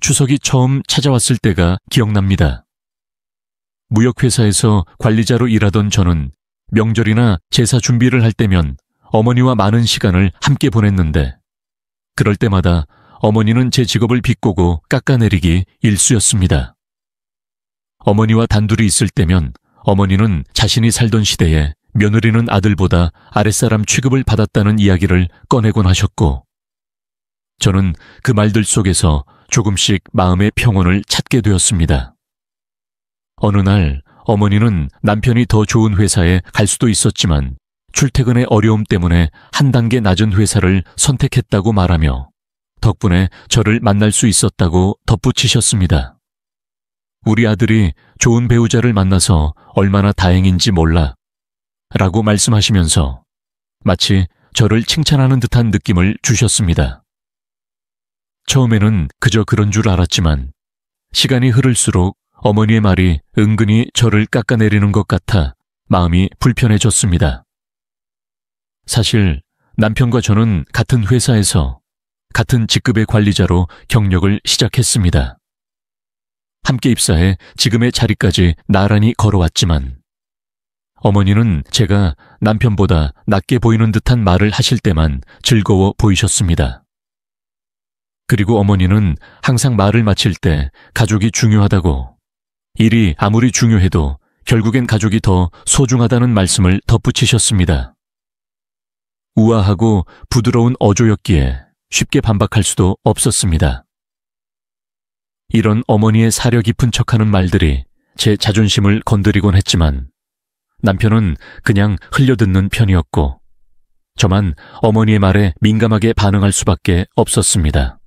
추석이 처음 찾아왔을 때가 기억납니다. 무역회사에서 관리자로 일하던 저는 명절이나 제사 준비를 할 때면 어머니와 많은 시간을 함께 보냈는데, 그럴 때마다 어머니는 제 직업을 비꼬고 깎아내리기 일쑤였습니다. 어머니와 단둘이 있을 때면 어머니는 자신이 살던 시대에 며느리는 아들보다 아랫사람 취급을 받았다는 이야기를 꺼내곤 하셨고, 저는 그 말들 속에서 조금씩 마음의 평온을 찾게 되었습니다. 어느 날 어머니는 남편이 더 좋은 회사에 갈 수도 있었지만 출퇴근의 어려움 때문에 한 단계 낮은 회사를 선택했다고 말하며 덕분에 저를 만날 수 있었다고 덧붙이셨습니다. 우리 아들이 좋은 배우자를 만나서 얼마나 다행인지 몰라 라고 말씀하시면서 마치 저를 칭찬하는 듯한 느낌을 주셨습니다. 처음에는 그저 그런 줄 알았지만 시간이 흐를수록 어머니의 말이 은근히 저를 깎아내리는 것 같아 마음이 불편해졌습니다. 사실 남편과 저는 같은 회사에서 같은 직급의 관리자로 경력을 시작했습니다. 함께 입사해 지금의 자리까지 나란히 걸어왔지만 어머니는 제가 남편보다 낫게 보이는 듯한 말을 하실 때만 즐거워 보이셨습니다. 그리고 어머니는 항상 말을 마칠 때 가족이 중요하다고, 일이 아무리 중요해도 결국엔 가족이 더 소중하다는 말씀을 덧붙이셨습니다. 우아하고 부드러운 어조였기에 쉽게 반박할 수도 없었습니다. 이런 어머니의 사려 깊은 척하는 말들이 제 자존심을 건드리곤 했지만 남편은 그냥 흘려듣는 편이었고 저만 어머니의 말에 민감하게 반응할 수밖에 없었습니다.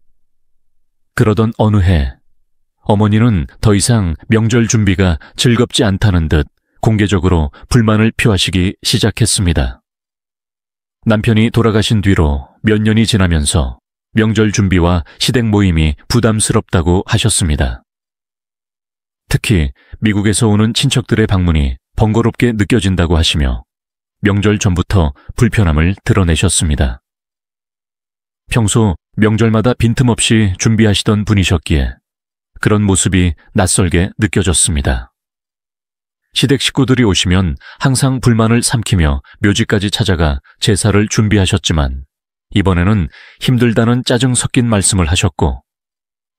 그러던 어느 해 어머니는 더 이상 명절 준비가 즐겁지 않다는 듯 공개적으로 불만을 표하시기 시작했습니다. 남편이 돌아가신 뒤로 몇 년이 지나면서 명절 준비와 시댁 모임이 부담스럽다고 하셨습니다. 특히 미국에서 오는 친척들의 방문이 번거롭게 느껴진다고 하시며 명절 전부터 불편함을 드러내셨습니다. 평소 명절마다 빈틈없이 준비하시던 분이셨기에 그런 모습이 낯설게 느껴졌습니다. 시댁 식구들이 오시면 항상 불만을 삼키며 묘지까지 찾아가 제사를 준비하셨지만 이번에는 힘들다는 짜증 섞인 말씀을 하셨고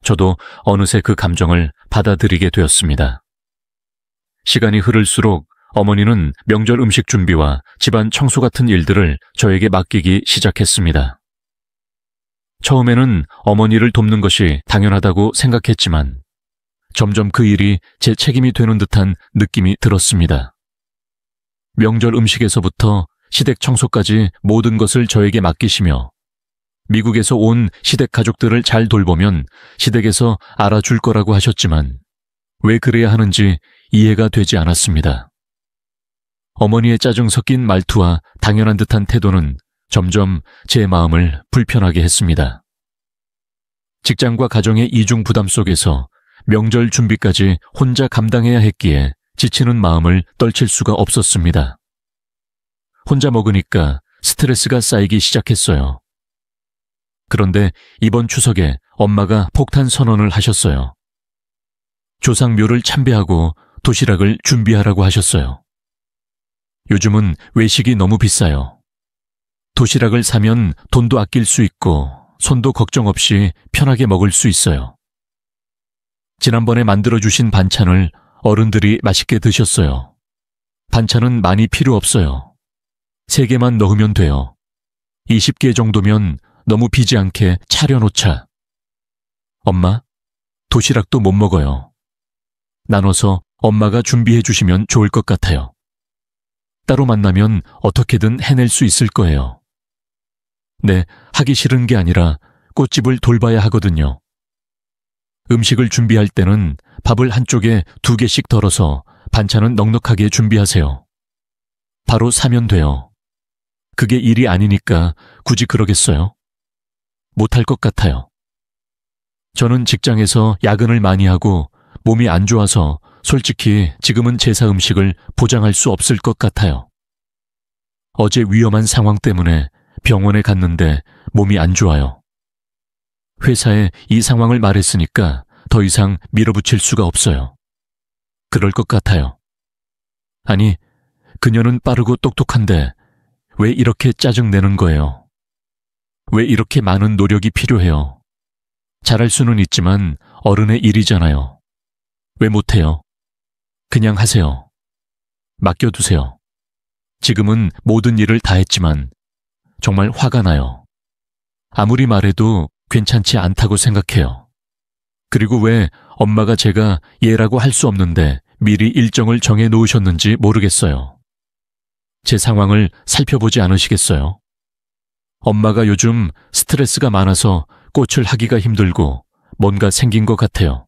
저도 어느새 그 감정을 받아들이게 되었습니다. 시간이 흐를수록 어머니는 명절 음식 준비와 집안 청소 같은 일들을 저에게 맡기기 시작했습니다. 처음에는 어머니를 돕는 것이 당연하다고 생각했지만 점점 그 일이 제 책임이 되는 듯한 느낌이 들었습니다. 명절 음식에서부터 시댁 청소까지 모든 것을 저에게 맡기시며 미국에서 온 시댁 가족들을 잘 돌보면 시댁에서 알아줄 거라고 하셨지만 왜 그래야 하는지 이해가 되지 않았습니다. 어머니의 짜증 섞인 말투와 당연한 듯한 태도는 점점 제 마음을 불편하게 했습니다. 직장과 가정의 이중 부담 속에서 명절 준비까지 혼자 감당해야 했기에 지치는 마음을 떨칠 수가 없었습니다. 혼자 먹으니까 스트레스가 쌓이기 시작했어요. 그런데 이번 추석에 엄마가 폭탄 선언을 하셨어요. 조상묘를 참배하고 도시락을 준비하라고 하셨어요. 요즘은 외식이 너무 비싸요. 도시락을 사면 돈도 아낄 수 있고 손도 걱정 없이 편하게 먹을 수 있어요. 지난번에 만들어주신 반찬을 어른들이 맛있게 드셨어요. 반찬은 많이 필요 없어요. 3개만 넣으면 돼요. 20개 정도면 너무 비지 않게 차려놓자. 엄마, 도시락도 못 먹어요. 나눠서 엄마가 준비해 주시면 좋을 것 같아요. 따로 만나면 어떻게든 해낼 수 있을 거예요. 네, 하기 싫은 게 아니라 꽃집을 돌봐야 하거든요. 음식을 준비할 때는 밥을 한쪽에 2개씩 덜어서 반찬은 넉넉하게 준비하세요. 바로 사면 돼요. 그게 일이 아니니까 굳이 그러겠어요? 못할 것 같아요. 저는 직장에서 야근을 많이 하고 몸이 안 좋아서 솔직히 지금은 제사 음식을 보장할 수 없을 것 같아요. 어제 위험한 상황 때문에 병원에 갔는데 몸이 안 좋아요. 회사에 이 상황을 말했으니까 더 이상 밀어붙일 수가 없어요. 그럴 것 같아요. 아니, 그녀는 빠르고 똑똑한데 왜 이렇게 짜증내는 거예요? 왜 이렇게 많은 노력이 필요해요? 잘할 수는 있지만 어른의 일이잖아요. 왜 못해요? 그냥 하세요. 맡겨두세요. 지금은 모든 일을 다 했지만 정말 화가 나요. 아무리 말해도 괜찮지 않다고 생각해요. 그리고 왜 엄마가 제가 얘라고 할 수 없는데 미리 일정을 정해 놓으셨는지 모르겠어요. 제 상황을 살펴보지 않으시겠어요? 엄마가 요즘 스트레스가 많아서 꽃을 하기가 힘들고 뭔가 생긴 것 같아요.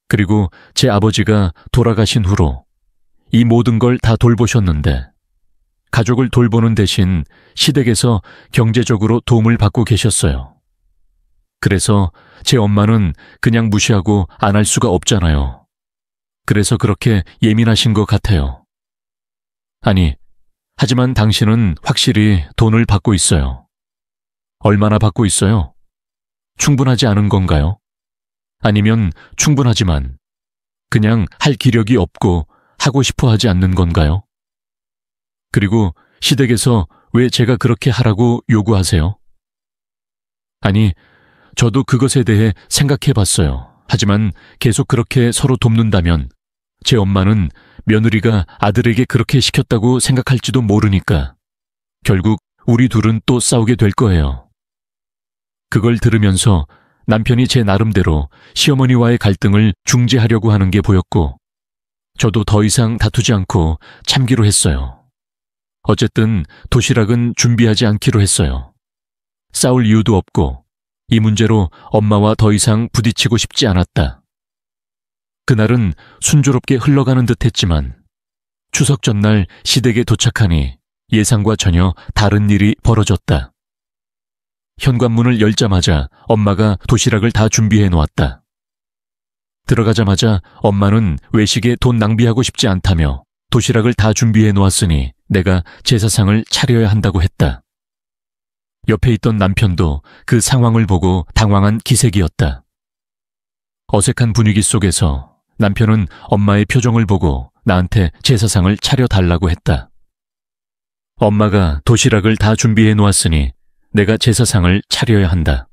그리고 제 아버지가 돌아가신 후로 이 모든 걸 다 돌보셨는데 가족을 돌보는 대신 시댁에서 경제적으로 도움을 받고 계셨어요. 그래서 제 엄마는 그냥 무시하고 안 할 수가 없잖아요. 그래서 그렇게 예민하신 것 같아요. 아니, 하지만 당신은 확실히 돈을 받고 있어요. 얼마나 받고 있어요? 충분하지 않은 건가요? 아니면 충분하지만 그냥 할 기력이 없고 하고 싶어 하지 않는 건가요? 그리고 시댁에서 왜 제가 그렇게 하라고 요구하세요? 아니, 저도 그것에 대해 생각해 봤어요. 하지만 계속 그렇게 서로 돕는다면 제 엄마는 며느리가 아들에게 그렇게 시켰다고 생각할지도 모르니까 결국 우리 둘은 또 싸우게 될 거예요. 그걸 들으면서 남편이 제 나름대로 시어머니와의 갈등을 중재하려고 하는 게 보였고 저도 더 이상 다투지 않고 참기로 했어요. 어쨌든 도시락은 준비하지 않기로 했어요. 싸울 이유도 없고 이 문제로 엄마와 더 이상 부딪히고 싶지 않았다. 그날은 순조롭게 흘러가는 듯 했지만 추석 전날 시댁에 도착하니 예상과 전혀 다른 일이 벌어졌다. 현관문을 열자마자 엄마가 도시락을 다 준비해 놓았다. 들어가자마자 엄마는 외식에 돈 낭비하고 싶지 않다며 도시락을 다 준비해 놓았으니 내가 제사상을 차려야 한다고 했다. 옆에 있던 남편도 그 상황을 보고 당황한 기색이었다. 어색한 분위기 속에서 남편은 엄마의 표정을 보고 나한테 제사상을 차려달라고 했다. 엄마가 도시락을 다 준비해 놓았으니 내가 제사상을 차려야 한다.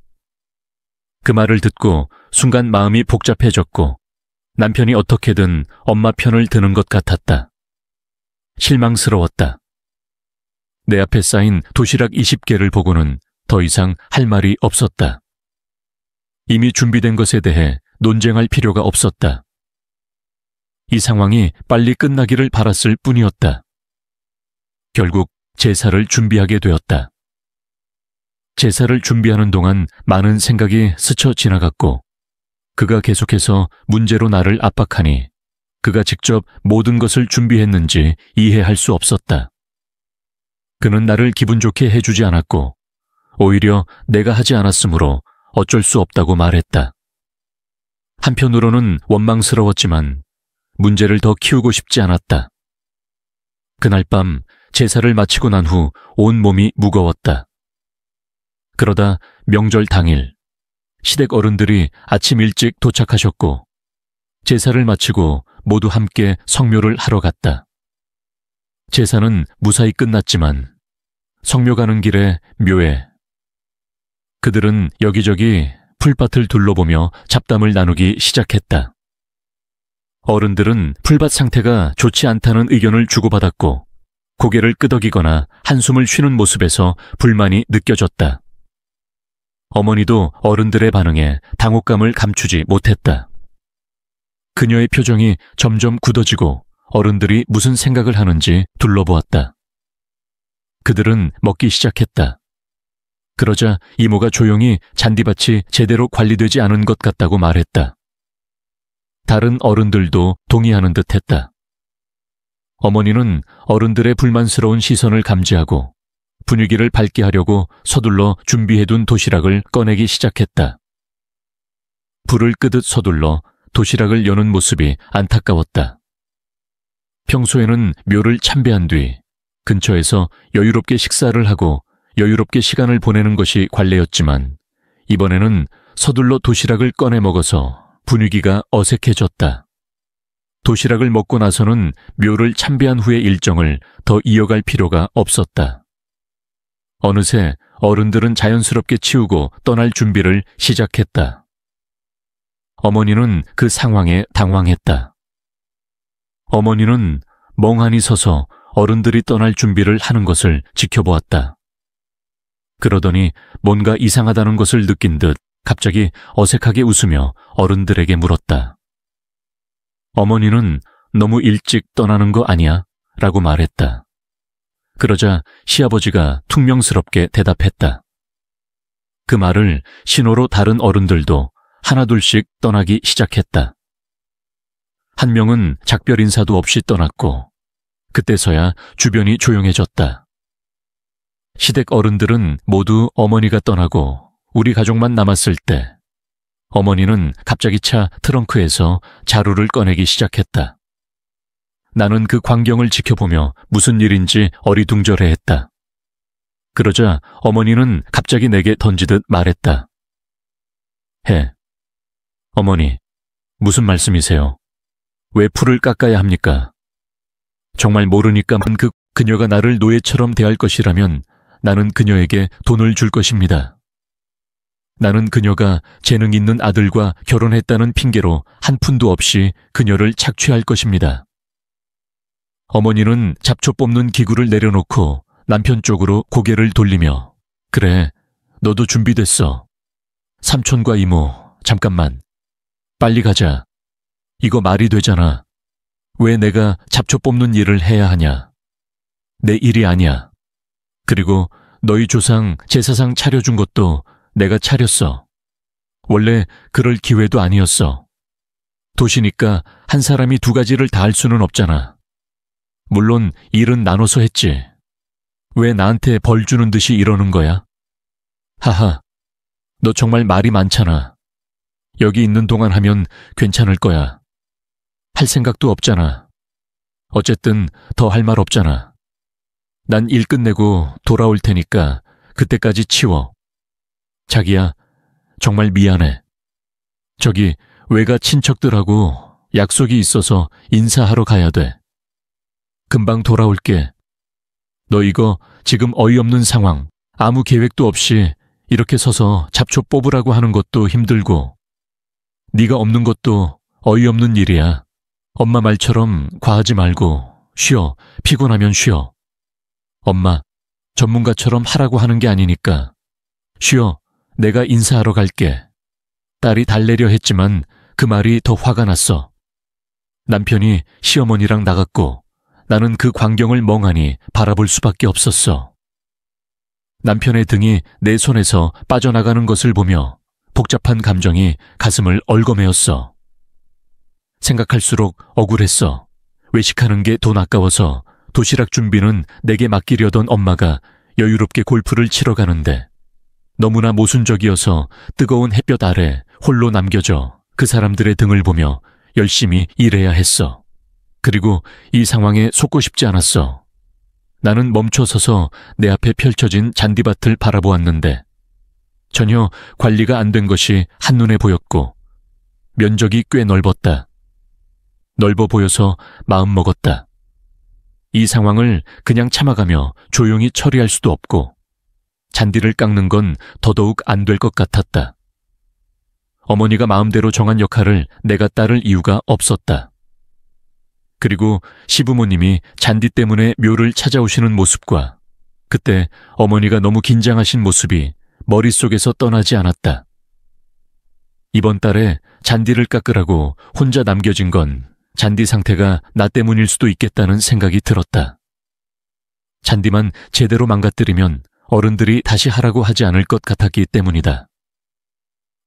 그 말을 듣고 순간 마음이 복잡해졌고 남편이 어떻게든 엄마 편을 드는 것 같았다. 실망스러웠다. 내 앞에 쌓인 도시락 20개를 보고는 더 이상 할 말이 없었다. 이미 준비된 것에 대해 논쟁할 필요가 없었다. 이 상황이 빨리 끝나기를 바랐을 뿐이었다. 결국 제사를 준비하게 되었다. 제사를 준비하는 동안 많은 생각이 스쳐 지나갔고 그가 계속해서 문제로 나를 압박하니 그가 직접 모든 것을 준비했는지 이해할 수 없었다. 그는 나를 기분 좋게 해주지 않았고 오히려 내가 하지 않았으므로 어쩔 수 없다고 말했다. 한편으로는 원망스러웠지만 문제를 더 키우고 싶지 않았다. 그날 밤 제사를 마치고 난 후 온몸이 무거웠다. 그러다 명절 당일 시댁 어른들이 아침 일찍 도착하셨고 제사를 마치고 모두 함께 성묘를 하러 갔다. 제사는 무사히 끝났지만 성묘 가는 길에 묘에 그들은 여기저기 풀밭을 둘러보며 잡담을 나누기 시작했다. 어른들은 풀밭 상태가 좋지 않다는 의견을 주고받았고 고개를 끄덕이거나 한숨을 쉬는 모습에서 불만이 느껴졌다. 어머니도 어른들의 반응에 당혹감을 감추지 못했다. 그녀의 표정이 점점 굳어지고 어른들이 무슨 생각을 하는지 둘러보았다. 그들은 먹기 시작했다. 그러자 이모가 조용히 잔디밭이 제대로 관리되지 않은 것 같다고 말했다. 다른 어른들도 동의하는 듯 했다. 어머니는 어른들의 불만스러운 시선을 감지하고 분위기를 밝게 하려고 서둘러 준비해둔 도시락을 꺼내기 시작했다. 불을 끄듯 서둘러 도시락을 여는 모습이 안타까웠다. 평소에는 묘를 참배한 뒤 근처에서 여유롭게 식사를 하고 여유롭게 시간을 보내는 것이 관례였지만 이번에는 서둘러 도시락을 꺼내 먹어서 분위기가 어색해졌다. 도시락을 먹고 나서는 묘를 참배한 후의 일정을 더 이어갈 필요가 없었다. 어느새 어른들은 자연스럽게 치우고 떠날 준비를 시작했다. 어머니는 그 상황에 당황했다. 어머니는 멍하니 서서 어른들이 떠날 준비를 하는 것을 지켜보았다. 그러더니 뭔가 이상하다는 것을 느낀 듯 갑자기 어색하게 웃으며 어른들에게 물었다. 어머니는 너무 일찍 떠나는 거 아니야? 라고 말했다. 그러자 시아버지가 퉁명스럽게 대답했다. 그 말을 신호로 다른 어른들도 하나둘씩 떠나기 시작했다. 한 명은 작별 인사도 없이 떠났고 그때서야 주변이 조용해졌다. 시댁 어른들은 모두 어머니가 떠나고 우리 가족만 남았을 때 어머니는 갑자기 차 트렁크에서 자루를 꺼내기 시작했다. 나는 그 광경을 지켜보며 무슨 일인지 어리둥절해했다. 그러자 어머니는 갑자기 내게 던지듯 말했다. 어머니, 무슨 말씀이세요? 왜 풀을 깎아야 합니까? 정말 모르니까 그녀가 나를 노예처럼 대할 것이라면 나는 그녀에게 돈을 줄 것입니다. 나는 그녀가 재능 있는 아들과 결혼했다는 핑계로 한 푼도 없이 그녀를 착취할 것입니다. 어머니는 잡초 뽑는 기구를 내려놓고 남편 쪽으로 고개를 돌리며 그래, 너도 준비됐어. 삼촌과 이모, 잠깐만. 빨리 가자. 이거 말이 되잖아. 왜 내가 잡초 뽑는 일을 해야 하냐. 내 일이 아니야. 그리고 너희 조상 제사상 차려준 것도 내가 차렸어. 원래 그럴 기회도 아니었어. 도시니까 한 사람이 두 가지를 다 할 수는 없잖아. 물론 일은 나눠서 했지. 왜 나한테 벌 주는 듯이 이러는 거야? 하하, 너 정말 말이 많잖아. 여기 있는 동안 하면 괜찮을 거야. 할 생각도 없잖아. 어쨌든 더 할 말 없잖아. 난 일 끝내고 돌아올 테니까 그때까지 치워. 자기야, 정말 미안해. 저기 외가 친척들하고 약속이 있어서 인사하러 가야 돼. 금방 돌아올게. 너 이거 지금 어이없는 상황, 아무 계획도 없이 이렇게 서서 잡초 뽑으라고 하는 것도 힘들고 네가 없는 것도 어이없는 일이야. 엄마 말처럼 과하지 말고 쉬어. 피곤하면 쉬어. 엄마, 전문가처럼 하라고 하는 게 아니니까. 쉬어. 내가 인사하러 갈게. 딸이 달래려 했지만 그 말이 더 화가 났어. 남편이 시어머니랑 나갔고 나는 그 광경을 멍하니 바라볼 수밖에 없었어. 남편의 등이 내 손에서 빠져나가는 것을 보며 복잡한 감정이 가슴을 얽어매었어. 생각할수록 억울했어. 외식하는 게 돈 아까워서 도시락 준비는 내게 맡기려던 엄마가 여유롭게 골프를 치러 가는데 너무나 모순적이어서 뜨거운 햇볕 아래 홀로 남겨져 그 사람들의 등을 보며 열심히 일해야 했어. 그리고 이 상황에 속고 싶지 않았어. 나는 멈춰서서 내 앞에 펼쳐진 잔디밭을 바라보았는데 전혀 관리가 안 된 것이 한눈에 보였고 면적이 꽤 넓었다. 넓어 보여서 마음먹었다. 이 상황을 그냥 참아가며 조용히 처리할 수도 없고 잔디를 깎는 건 더더욱 안 될 것 같았다. 어머니가 마음대로 정한 역할을 내가 따를 이유가 없었다. 그리고 시부모님이 잔디 때문에 묘를 찾아오시는 모습과 그때 어머니가 너무 긴장하신 모습이 머릿속에서 떠나지 않았다. 이번 달에 잔디를 깎으라고 혼자 남겨진 건 잔디 상태가 나 때문일 수도 있겠다는 생각이 들었다. 잔디만 제대로 망가뜨리면 어른들이 다시 하라고 하지 않을 것 같았기 때문이다.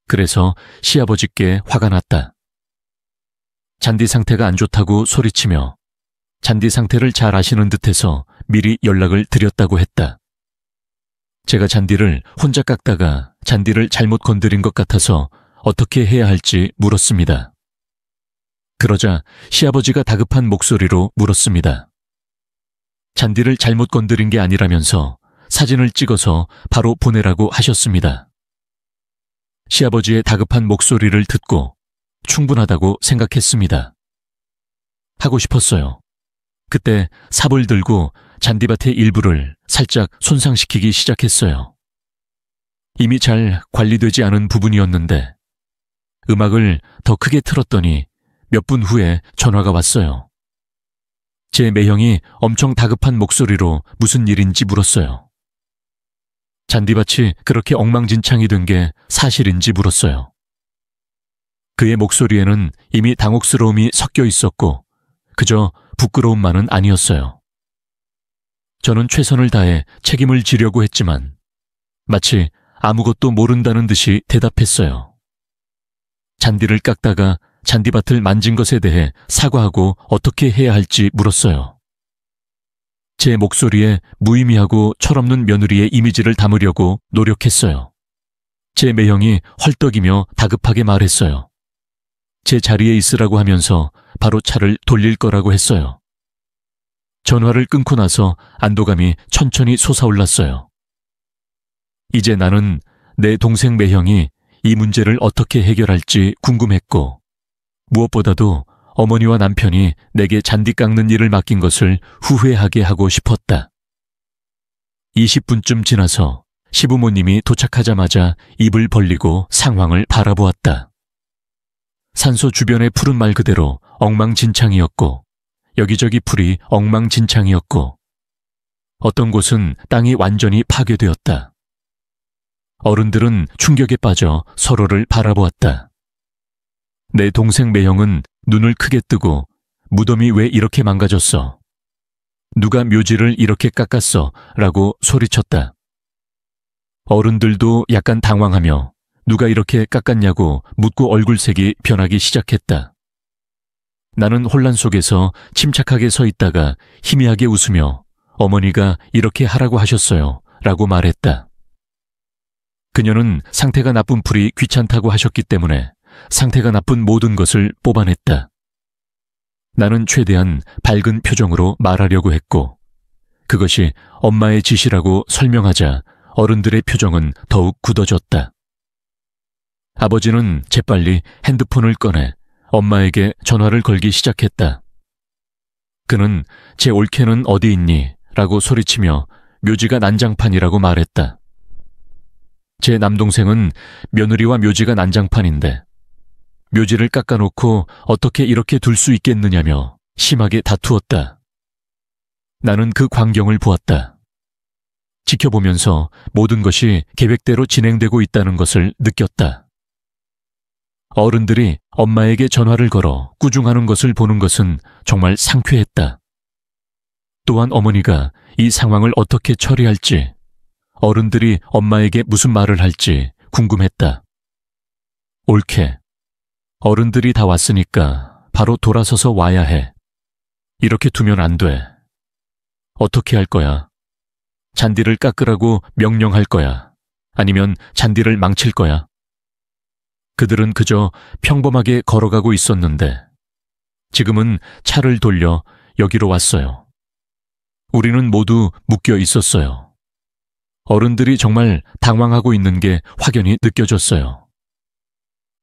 그래서 시아버지께 화가 났다. 잔디 상태가 안 좋다고 소리치며 잔디 상태를 잘 아시는 듯해서 미리 연락을 드렸다고 했다. 제가 잔디를 혼자 깎다가 잔디를 잘못 건드린 것 같아서 어떻게 해야 할지 물었습니다. 그러자 시아버지가 다급한 목소리로 물었습니다. 잔디를 잘못 건드린 게 아니라면서 사진을 찍어서 바로 보내라고 하셨습니다. 시아버지의 다급한 목소리를 듣고 충분하다고 생각했습니다. 하고 싶었어요. 그때 삽을 들고 잔디밭의 일부를 살짝 손상시키기 시작했어요. 이미 잘 관리되지 않은 부분이었는데 음악을 더 크게 틀었더니 몇 분 후에 전화가 왔어요. 제 매형이 엄청 다급한 목소리로 무슨 일인지 물었어요. 잔디밭이 그렇게 엉망진창이 된 게 사실인지 물었어요. 그의 목소리에는 이미 당혹스러움이 섞여 있었고 그저 부끄러움만은 아니었어요. 저는 최선을 다해 책임을 지려고 했지만 마치 아무것도 모른다는 듯이 대답했어요. 잔디를 깎다가 잔디밭을 만진 것에 대해 사과하고 어떻게 해야 할지 물었어요. 제 목소리에 무의미하고 철없는 며느리의 이미지를 담으려고 노력했어요. 제 매형이 헐떡이며 다급하게 말했어요. 제 자리에 있으라고 하면서 바로 차를 돌릴 거라고 했어요. 전화를 끊고 나서 안도감이 천천히 솟아올랐어요. 이제 나는 내 동생 매형이 이 문제를 어떻게 해결할지 궁금했고 무엇보다도 어머니와 남편이 내게 잔디 깎는 일을 맡긴 것을 후회하게 하고 싶었다. 20분쯤 지나서 시부모님이 도착하자마자 입을 벌리고 상황을 바라보았다. 산소 주변의 풀은 말 그대로 엉망진창이었고 여기저기 풀이 엉망진창이었고 어떤 곳은 땅이 완전히 파괴되었다. 어른들은 충격에 빠져 서로를 바라보았다. 내 동생 매형은 눈을 크게 뜨고 무덤이 왜 이렇게 망가졌어? 누가 묘지를 이렇게 깎았어? 라고 소리쳤다. 어른들도 약간 당황하며 누가 이렇게 깎았냐고 묻고 얼굴색이 변하기 시작했다. 나는 혼란 속에서 침착하게 서 있다가 희미하게 웃으며 어머니가 이렇게 하라고 하셨어요 라고 말했다. 그녀는 상태가 나쁜 풀이 귀찮다고 하셨기 때문에 상태가 나쁜 모든 것을 뽑아냈다. 나는 최대한 밝은 표정으로 말하려고 했고 그것이 엄마의 지시라고 설명하자 어른들의 표정은 더욱 굳어졌다. 아버지는 재빨리 핸드폰을 꺼내 엄마에게 전화를 걸기 시작했다. 그는 제 올케는 어디 있니? 라고 소리치며 묘지가 난장판이라고 말했다. 제 남동생은 며느리와 묘지가 난장판인데 묘지를 깎아놓고 어떻게 이렇게 둘 수 있겠느냐며 심하게 다투었다. 나는 그 광경을 보았다. 지켜보면서 모든 것이 계획대로 진행되고 있다는 것을 느꼈다. 어른들이 엄마에게 전화를 걸어 꾸중하는 것을 보는 것은 정말 상쾌했다. 또한 어머니가 이 상황을 어떻게 처리할지, 어른들이 엄마에게 무슨 말을 할지 궁금했다. 옳게. 어른들이 다 왔으니까 바로 돌아서서 와야 해. 이렇게 두면 안 돼. 어떻게 할 거야? 잔디를 깎으라고 명령할 거야? 아니면 잔디를 망칠 거야? 그들은 그저 평범하게 걸어가고 있었는데 지금은 차를 돌려 여기로 왔어요. 우리는 모두 묶여 있었어요. 어른들이 정말 당황하고 있는 게 확연히 느껴졌어요.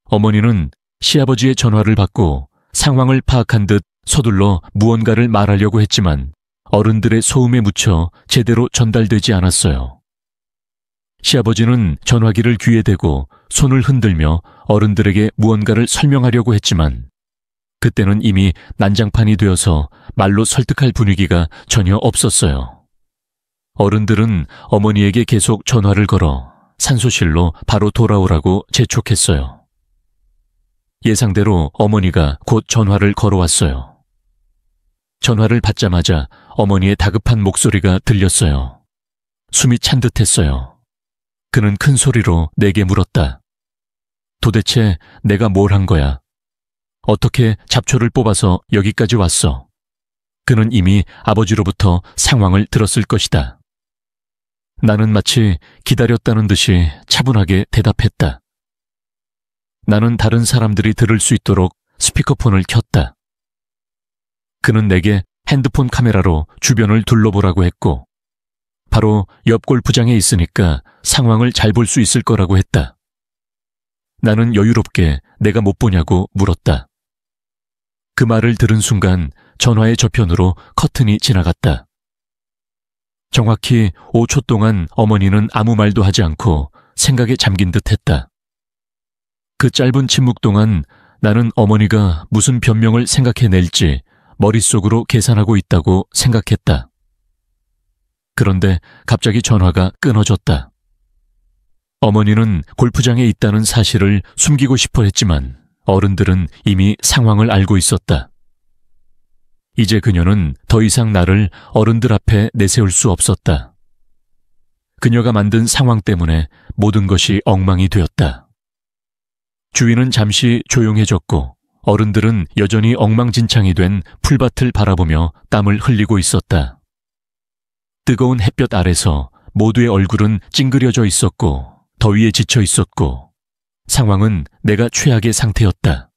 어머니는 시아버지의 전화를 받고 상황을 파악한 듯 서둘러 무언가를 말하려고 했지만 어른들의 소음에 묻혀 제대로 전달되지 않았어요. 시아버지는 전화기를 귀에 대고 손을 흔들며 어른들에게 무언가를 설명하려고 했지만 그때는 이미 난장판이 되어서 말로 설득할 분위기가 전혀 없었어요. 어른들은 어머니에게 계속 전화를 걸어 산소실로 바로 돌아오라고 재촉했어요. 예상대로 어머니가 곧 전화를 걸어왔어요. 전화를 받자마자 어머니의 다급한 목소리가 들렸어요. 숨이 찬 듯했어요. 그는 큰 소리로 내게 물었다. 도대체 내가 뭘 한 거야? 어떻게 잡초를 뽑아서 여기까지 왔어? 그는 이미 아버지로부터 상황을 들었을 것이다. 나는 마치 기다렸다는 듯이 차분하게 대답했다. 나는 다른 사람들이 들을 수 있도록 스피커폰을 켰다. 그는 내게 핸드폰 카메라로 주변을 둘러보라고 했고 바로 옆 골프장에 있으니까 상황을 잘 볼 수 있을 거라고 했다. 나는 여유롭게 내가 못 보냐고 물었다. 그 말을 들은 순간 전화의 저편으로 커튼이 지나갔다. 정확히 5초 동안 어머니는 아무 말도 하지 않고 생각에 잠긴 듯 했다. 그 짧은 침묵 동안 나는 어머니가 무슨 변명을 생각해낼지 머릿속으로 계산하고 있다고 생각했다. 그런데 갑자기 전화가 끊어졌다. 어머니는 골프장에 있다는 사실을 숨기고 싶어 했지만 어른들은 이미 상황을 알고 있었다. 이제 그녀는 더 이상 나를 어른들 앞에 내세울 수 없었다. 그녀가 만든 상황 때문에 모든 것이 엉망이 되었다. 주위는 잠시 조용해졌고 어른들은 여전히 엉망진창이 된 풀밭을 바라보며 땀을 흘리고 있었다. 뜨거운 햇볕 아래서 모두의 얼굴은 찡그려져 있었고 더위에 지쳐 있었고 상황은 내가 최악의 상태였다.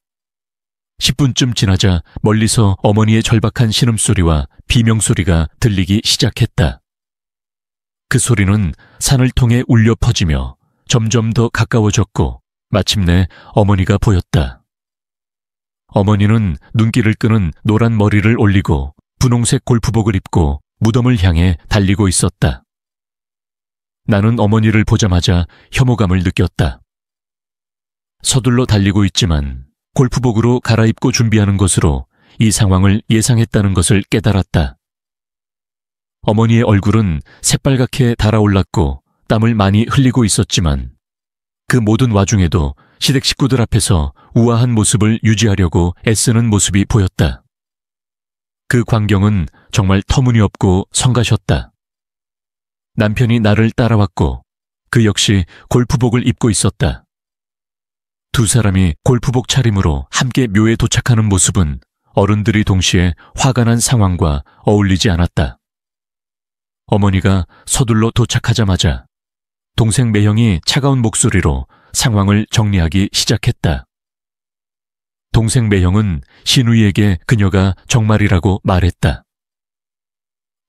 10분쯤 지나자 멀리서 어머니의 절박한 신음소리와 비명소리가 들리기 시작했다. 그 소리는 산을 통해 울려 퍼지며 점점 더 가까워졌고 마침내 어머니가 보였다. 어머니는 눈길을 끄는 노란 머리를 올리고 분홍색 골프복을 입고 무덤을 향해 달리고 있었다. 나는 어머니를 보자마자 혐오감을 느꼈다. 서둘러 달리고 있지만 골프복으로 갈아입고 준비하는 것으로 이 상황을 예상했다는 것을 깨달았다. 어머니의 얼굴은 새빨갛게 달아올랐고 땀을 많이 흘리고 있었지만 그 모든 와중에도 시댁 식구들 앞에서 우아한 모습을 유지하려고 애쓰는 모습이 보였다. 그 광경은 정말 터무니없고 성가셨다. 남편이 나를 따라왔고 그 역시 골프복을 입고 있었다. 두 사람이 골프복 차림으로 함께 묘에 도착하는 모습은 어른들이 동시에 화가 난 상황과 어울리지 않았다. 어머니가 서둘러 도착하자마자 동생 매형이 차가운 목소리로 상황을 정리하기 시작했다. 동생 매형은 시누이에게 그녀가 정말이라고 말했다.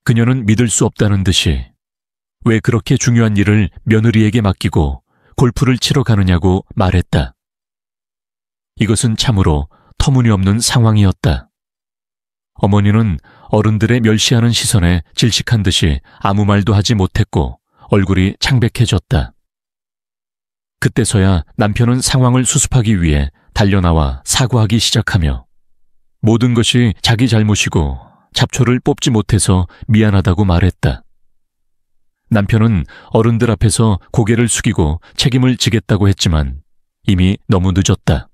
그녀는 믿을 수 없다는 듯이 왜 그렇게 중요한 일을 며느리에게 맡기고 골프를 치러 가느냐고 말했다. 이것은 참으로 터무니없는 상황이었다. 어머니는 어른들의 멸시하는 시선에 질식한 듯이 아무 말도 하지 못했고 얼굴이 창백해졌다. 그때서야 남편은 상황을 수습하기 위해 달려나와 사과하기 시작하며 모든 것이 자기 잘못이고 잡초를 뽑지 못해서 미안하다고 말했다. 남편은 어른들 앞에서 고개를 숙이고 책임을 지겠다고 했지만 이미 너무 늦었다.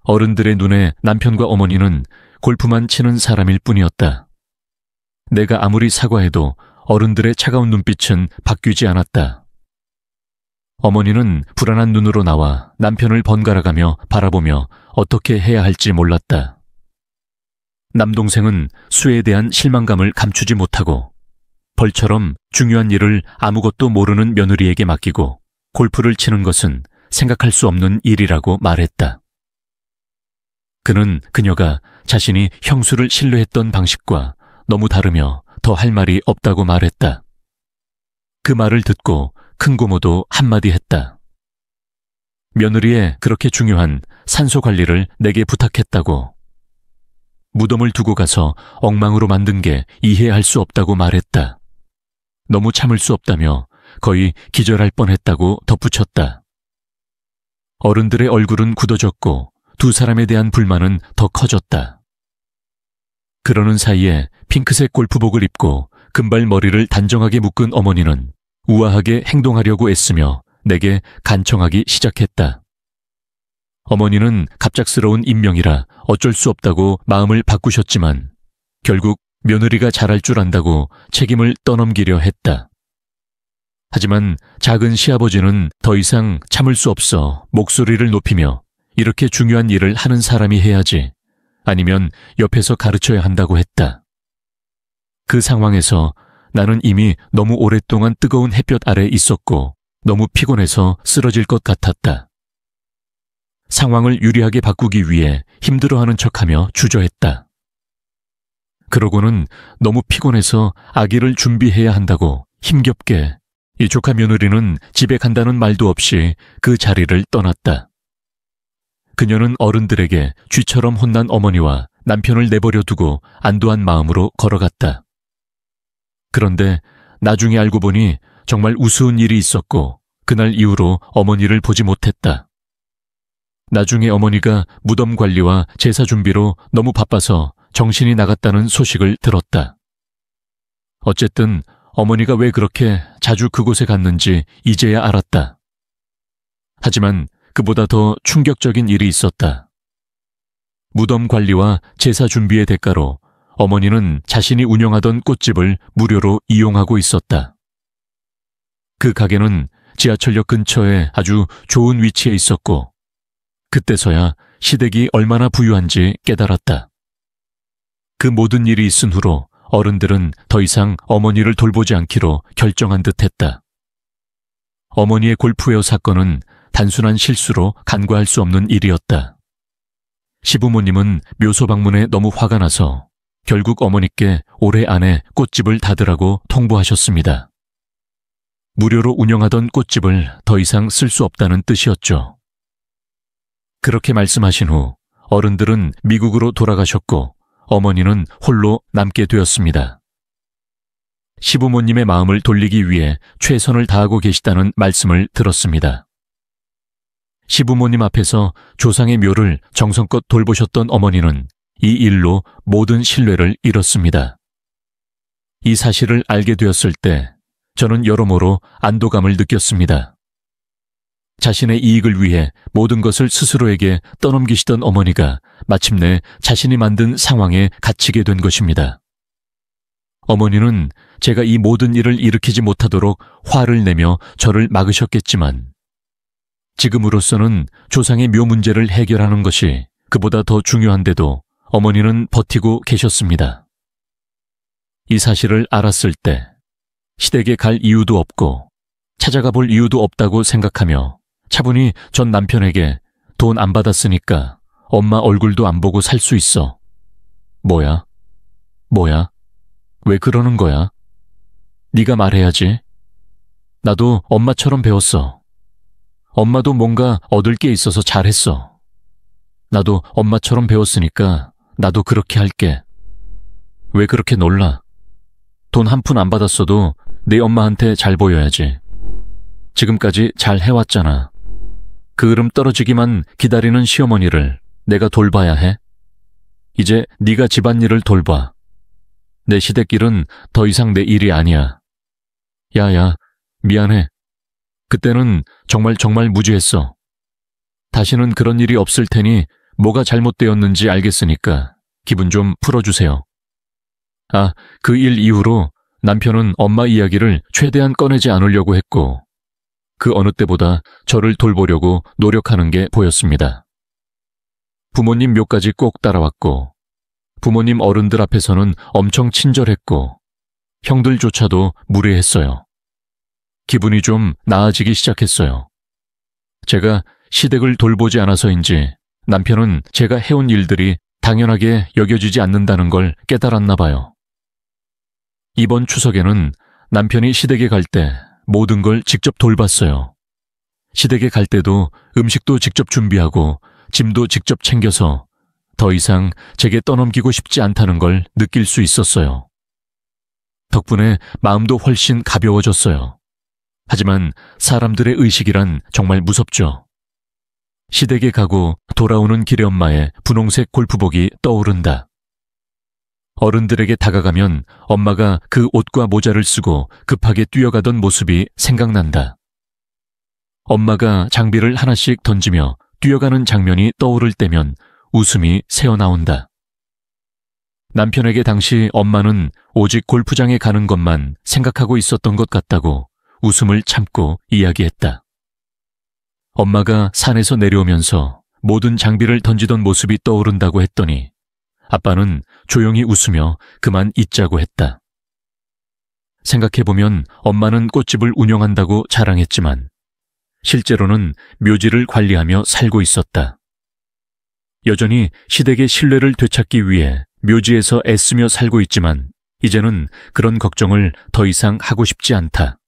어른들의 눈에 남편과 어머니는 골프만 치는 사람일 뿐이었다. 내가 아무리 사과해도 어른들의 차가운 눈빛은 바뀌지 않았다. 어머니는 불안한 눈으로 나와 남편을 번갈아가며 바라보며 어떻게 해야 할지 몰랐다. 남동생은 수에 대한 실망감을 감추지 못하고 벌처럼 중요한 일을 아무것도 모르는 며느리에게 맡기고 골프를 치는 것은 생각할 수 없는 일이라고 말했다. 그는 그녀가 자신이 형수를 신뢰했던 방식과 너무 다르며 더 할 말이 없다고 말했다. 그 말을 듣고 큰 고모도 한마디 했다. 며느리의 그렇게 중요한 산소 관리를 내게 부탁했다고. 무덤을 두고 가서 엉망으로 만든 게 이해할 수 없다고 말했다. 너무 참을 수 없다며 거의 기절할 뻔했다고 덧붙였다. 어른들의 얼굴은 굳어졌고 두 사람에 대한 불만은 더 커졌다. 그러는 사이에 핑크색 골프복을 입고 금발머리를 단정하게 묶은 어머니는 우아하게 행동하려고 애쓰며 내게 간청하기 시작했다. 어머니는 갑작스러운 임명이라 어쩔 수 없다고 마음을 바꾸셨지만 결국 며느리가 잘할 줄 안다고 책임을 떠넘기려 했다. 하지만 작은 시아버지는 더 이상 참을 수 없어 목소리를 높이며 이렇게 중요한 일을 하는 사람이 해야지 아니면 옆에서 가르쳐야 한다고 했다. 그 상황에서 나는 이미 너무 오랫동안 뜨거운 햇볕 아래 있었고 너무 피곤해서 쓰러질 것 같았다. 상황을 유리하게 바꾸기 위해 힘들어하는 척하며 주저했다. 그러고는 너무 피곤해서 아기를 준비해야 한다고 힘겹게 이 조카 며느리는 집에 간다는 말도 없이 그 자리를 떠났다. 그녀는 어른들에게 쥐처럼 혼난 어머니와 남편을 내버려 두고 안도한 마음으로 걸어갔다. 그런데 나중에 알고 보니 정말 우스운 일이 있었고 그날 이후로 어머니를 보지 못했다. 나중에 어머니가 무덤 관리와 제사 준비로 너무 바빠서 정신이 나갔다는 소식을 들었다. 어쨌든 어머니가 왜 그렇게 자주 그곳에 갔는지 이제야 알았다. 하지만 그보다 더 충격적인 일이 있었다. 무덤 관리와 제사 준비의 대가로 어머니는 자신이 운영하던 꽃집을 무료로 이용하고 있었다. 그 가게는 지하철역 근처에 아주 좋은 위치에 있었고 그때서야 시댁이 얼마나 부유한지 깨달았다. 그 모든 일이 있은 후로 어른들은 더 이상 어머니를 돌보지 않기로 결정한 듯했다. 어머니의 골프웨어 사건은 단순한 실수로 간과할 수 없는 일이었다. 시부모님은 묘소 방문에 너무 화가 나서 결국 어머니께 올해 안에 꽃집을 닫으라고 통보하셨습니다. 무료로 운영하던 꽃집을 더 이상 쓸 수 없다는 뜻이었죠. 그렇게 말씀하신 후 어른들은 미국으로 돌아가셨고 어머니는 홀로 남게 되었습니다. 시부모님의 마음을 돌리기 위해 최선을 다하고 계시다는 말씀을 들었습니다. 시부모님 앞에서 조상의 묘를 정성껏 돌보셨던 어머니는 이 일로 모든 신뢰를 잃었습니다. 이 사실을 알게 되었을 때 저는 여러모로 안도감을 느꼈습니다. 자신의 이익을 위해 모든 것을 스스로에게 떠넘기시던 어머니가 마침내 자신이 만든 상황에 갇히게 된 것입니다. 어머니는 제가 이 모든 일을 일으키지 못하도록 화를 내며 저를 막으셨겠지만 지금으로서는 조상의 묘 문제를 해결하는 것이 그보다 더 중요한데도 어머니는 버티고 계셨습니다. 이 사실을 알았을 때 시댁에 갈 이유도 없고 찾아가 볼 이유도 없다고 생각하며 차분히 전 남편에게 돈 안 받았으니까 엄마 얼굴도 안 보고 살 수 있어. 뭐야? 왜 그러는 거야? 네가 말해야지. 나도 엄마처럼 배웠어. 엄마도 뭔가 얻을 게 있어서 잘했어. 나도 엄마처럼 배웠으니까 나도 그렇게 할게. 왜 그렇게 놀라? 돈 한 푼 안 받았어도 내 엄마한테 잘 보여야지. 지금까지 잘 해왔잖아. 그 으름 떨어지기만 기다리는 시어머니를 내가 돌봐야 해? 이제 네가 집안일을 돌봐. 내 시댁일은 더 이상 내 일이 아니야. 야야, 미안해. 그때는 정말 무지했어. 다시는 그런 일이 없을 테니 뭐가 잘못되었는지 알겠으니까 기분 좀 풀어주세요. 아, 그 일 이후로 남편은 엄마 이야기를 최대한 꺼내지 않으려고 했고 그 어느 때보다 저를 돌보려고 노력하는 게 보였습니다. 부모님 묘까지 꼭 따라왔고 부모님 어른들 앞에서는 엄청 친절했고 형들조차도 무례했어요. 기분이 좀 나아지기 시작했어요. 제가 시댁을 돌보지 않아서인지 남편은 제가 해온 일들이 당연하게 여겨지지 않는다는 걸 깨달았나 봐요. 이번 추석에는 남편이 시댁에 갈 때 모든 걸 직접 돌봤어요. 시댁에 갈 때도 음식도 직접 준비하고 짐도 직접 챙겨서 더 이상 제게 떠넘기고 싶지 않다는 걸 느낄 수 있었어요. 덕분에 마음도 훨씬 가벼워졌어요. 하지만 사람들의 의식이란 정말 무섭죠. 시댁에 가고 돌아오는 길에 엄마의 분홍색 골프복이 떠오른다. 어른들에게 다가가면 엄마가 그 옷과 모자를 쓰고 급하게 뛰어가던 모습이 생각난다. 엄마가 장비를 하나씩 던지며 뛰어가는 장면이 떠오를 때면 웃음이 새어나온다. 남편에게 당시 엄마는 오직 골프장에 가는 것만 생각하고 있었던 것 같다고 웃음을 참고 이야기했다. 엄마가 산에서 내려오면서 모든 장비를 던지던 모습이 떠오른다고 했더니 아빠는 조용히 웃으며 그만 잊자고 했다. 생각해보면 엄마는 꽃집을 운영한다고 자랑했지만 실제로는 묘지를 관리하며 살고 있었다. 여전히 시댁의 신뢰를 되찾기 위해 묘지에서 애쓰며 살고 있지만 이제는 그런 걱정을 더 이상 하고 싶지 않다.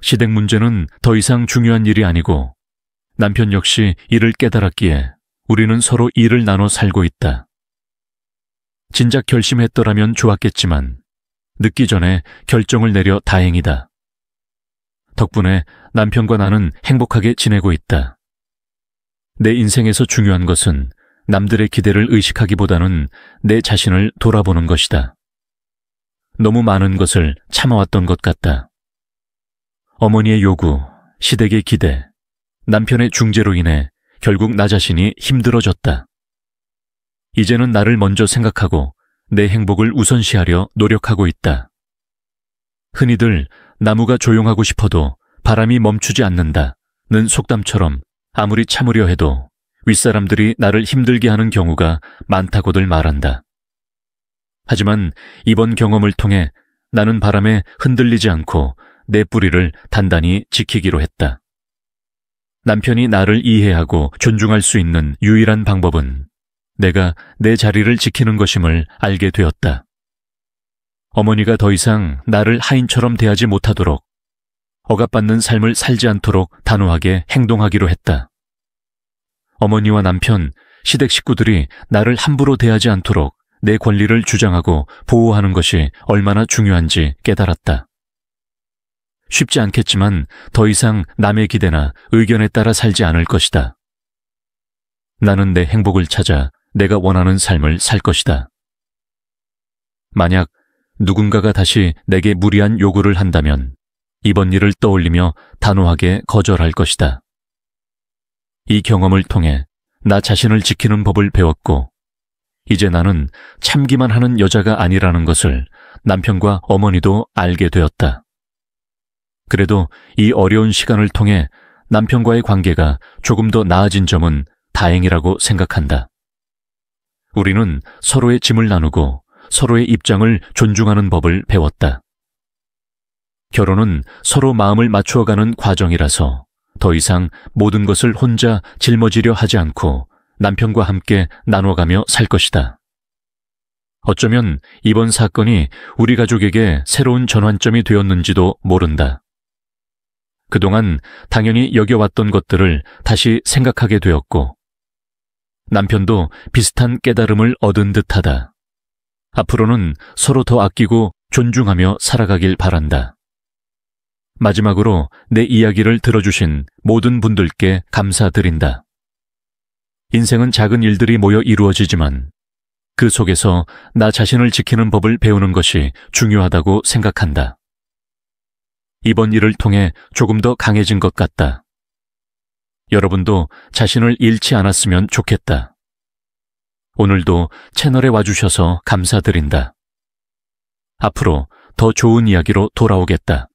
시댁 문제는 더 이상 중요한 일이 아니고 남편 역시 이를 깨달았기에 우리는 서로 일을 나눠 살고 있다. 진작 결심했더라면 좋았겠지만 늦기 전에 결정을 내려 다행이다. 덕분에 남편과 나는 행복하게 지내고 있다. 내 인생에서 중요한 것은 남들의 기대를 의식하기보다는 내 자신을 돌아보는 것이다. 너무 많은 것을 참아왔던 것 같다. 어머니의 요구, 시댁의 기대, 남편의 중재로 인해 결국 나 자신이 힘들어졌다. 이제는 나를 먼저 생각하고 내 행복을 우선시하려 노력하고 있다. 흔히들 나무가 조용하고 싶어도 바람이 멈추지 않는다는 속담처럼 아무리 참으려 해도 윗사람들이 나를 힘들게 하는 경우가 많다고들 말한다. 하지만 이번 경험을 통해 나는 바람에 흔들리지 않고 내 뿌리를 단단히 지키기로 했다. 남편이 나를 이해하고 존중할 수 있는 유일한 방법은 내가 내 자리를 지키는 것임을 알게 되었다. 어머니가 더 이상 나를 하인처럼 대하지 못하도록, 억압받는 삶을 살지 않도록 단호하게 행동하기로 했다. 어머니와 남편, 시댁 식구들이 나를 함부로 대하지 않도록 내 권리를 주장하고 보호하는 것이 얼마나 중요한지 깨달았다. 쉽지 않겠지만 더 이상 남의 기대나 의견에 따라 살지 않을 것이다. 나는 내 행복을 찾아 내가 원하는 삶을 살 것이다. 만약 누군가가 다시 내게 무리한 요구를 한다면 이번 일을 떠올리며 단호하게 거절할 것이다. 이 경험을 통해 나 자신을 지키는 법을 배웠고, 이제 나는 참기만 하는 여자가 아니라는 것을 남편과 어머니도 알게 되었다. 그래도 이 어려운 시간을 통해 남편과의 관계가 조금 더 나아진 점은 다행이라고 생각한다. 우리는 서로의 짐을 나누고 서로의 입장을 존중하는 법을 배웠다. 결혼은 서로 마음을 맞추어가는 과정이라서 더 이상 모든 것을 혼자 짊어지려 하지 않고 남편과 함께 나눠가며 살 것이다. 어쩌면 이번 사건이 우리 가족에게 새로운 전환점이 되었는지도 모른다. 그동안 당연히 여겨왔던 것들을 다시 생각하게 되었고, 남편도 비슷한 깨달음을 얻은 듯하다. 앞으로는 서로 더 아끼고 존중하며 살아가길 바란다. 마지막으로 내 이야기를 들어주신 모든 분들께 감사드린다. 인생은 작은 일들이 모여 이루어지지만 그 속에서 나 자신을 지키는 법을 배우는 것이 중요하다고 생각한다. 이번 일을 통해 조금 더 강해진 것 같다. 여러분도 자신을 잃지 않았으면 좋겠다. 오늘도 채널에 와주셔서 감사드린다. 앞으로 더 좋은 이야기로 돌아오겠다.